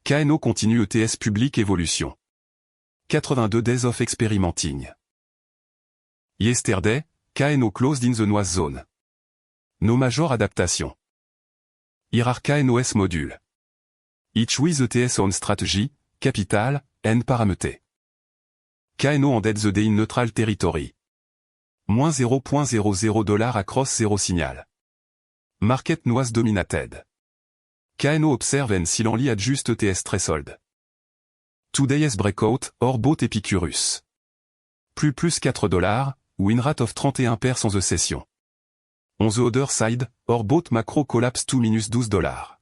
KNO continue ETS Public Evolution. 82 Days of Experimenting. Yesterday, KNO closed in the noise zone. No major adaptation. Here are KNOS module. Each with ETS on strategy, capital, and parameter. KNO ended the day in neutral territory. Moins $0.00 across 0 signal. Market noise dominated. KNO observe and silently adjust ETS threshold. Today's breakout, or bought Epicurus. Plus $4, win rate of 31% on the session. On the other side, or bought macro collapse to -$12.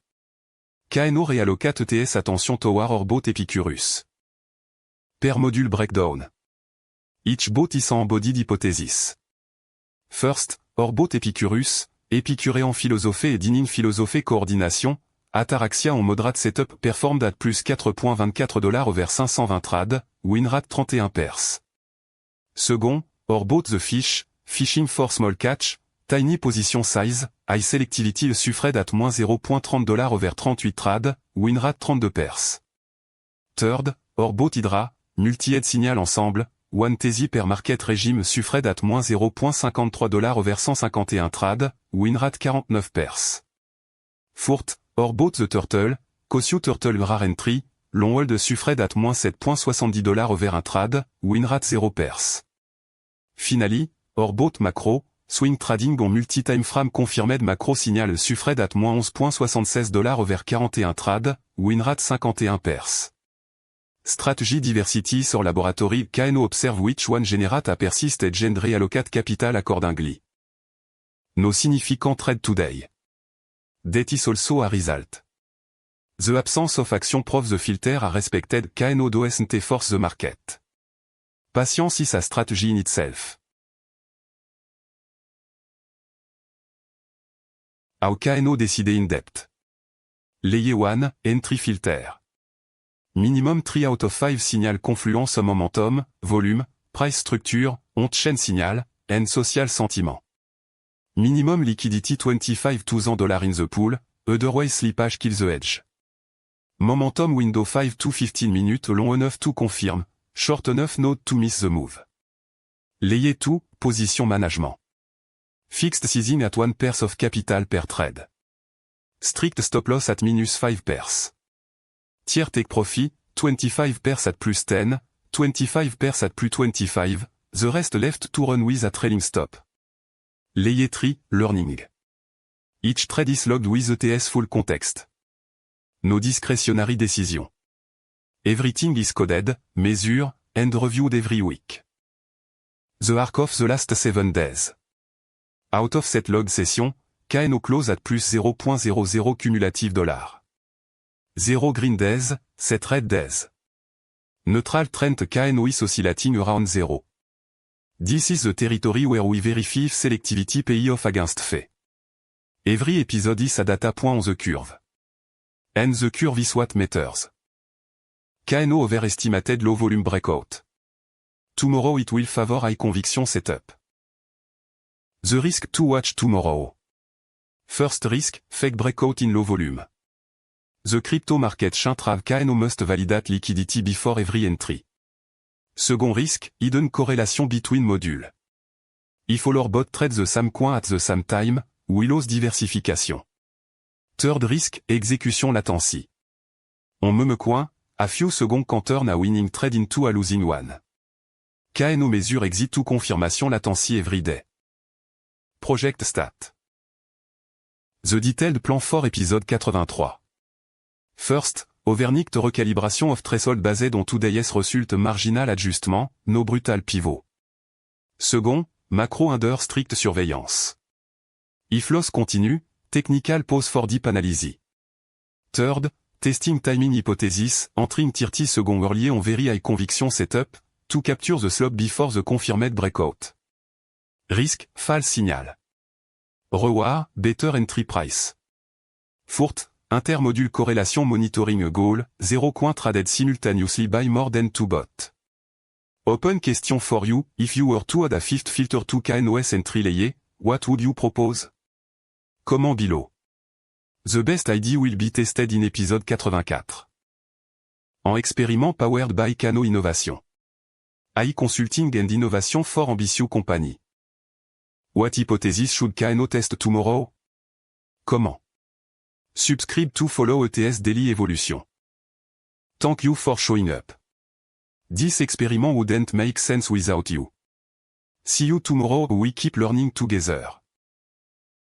KNO reallocate ETS attention toward or bought Epicurus. Per module breakdown. Each bought is embodied hypothesis. First, or bought Epicurus, Épicuré en philosophie et Dinin philosophie coordination, Ataraxia en moderate setup performed at plus $4.24 over 520 trad, win rate 31%. Second, or bought the fish, fishing for small catch, tiny position size, high selectivity suffred at moins $0.30 over 38 trad, win rate 32%. Third, or bought Hydra, multi-head signal ensemble, one TZ per market regime suffred at moins $0.53 over 151 trad, win rate 49%. Fourth, or bought the turtle, Cosio turtle rare entry, long hold suffred at moins $7.70 over 1 trad, win rate 0%. Finally, or bought macro, swing trading on multi-time frame confirmed macro signal suffred at moins $11.76 over 41 trad, win rate 51%. Strategy diversity sur laboratory KNO observe which one generate a persist and reallocate capital accordingly. No significant trade today. That is also a result. The absence of action proves the filter are respected KNO doesn't force the market. Patience is a strategy in itself. How KNO decide in depth. Layer 1, entry filter. Minimum 3 out of 5 signal confluence momentum, volume, price structure, on-chain signal, and social sentiment. Minimum liquidity $25,000 in the pool, otherwise slippage kills the edge. Momentum window 5 to 15 minutes long enough to confirm, short enough not to miss the move. Layer 2, position management. Fixed sizing at 1% of capital per trade. Strict stop loss at -5%. Tier take profit, 25% at +10, 25% at +25, the rest left to run with a trailing stop. Layer 3, learning. Each trade is logged with ETS full context. No discretionary decision. Everything is coded, measured, and reviewed every week. The arc of the last 7 days. Out of set log session, KNO close at plus $0.00 cumulative $. 0 green days, 7 red days. Neutral trend KNO is oscillating around 0. This is the territory where we verify if selectivity pay off against fee. Every episode is a data point on the curve. And the curve is what matters. KNO overestimated low volume breakout. Tomorrow it will favor high conviction setup. The risk to watch tomorrow. First risk, fake breakout in low volume. The crypto market chantrave KNO must validate liquidity before every entry. Second risk, hidden correlation between module. If all or bot trade the same coin at the same time, we lose diversification. Third risk, execution latency. On meme coin, a few seconds can turn a winning trade into a losing one. KNO measure exit to confirmation latency every day. Project stat. The detailed plan for épisode 83. First, overnight recalibration of threshold based on today's result marginal adjustment, no brutal pivot. Second, macro under strict surveillance. If loss continue, technical pause for deep analysis. Third, testing timing hypothesis, entering 30 seconds early on very high conviction setup, to capture the slope before the confirmed breakout. Risk, false signal. Reward, better entry price. Fourth, intermodule correlation monitoring goal, 0 coin traded simultaneously by more than 2 bot. Open question for you, if you were to add a fifth filter to KNOS entry layer, what would you propose? Comment below. The best idea will be tested in episode 84. En experiment powered by Kano Innovation. AI Consulting and Innovation for Ambitious Company. What hypothesis should Kano test tomorrow? Comment? Subscribe to follow ETS Daily Evolution. Thank you for showing up. This experiment wouldn't make sense without you. See you tomorrow, we keep learning together.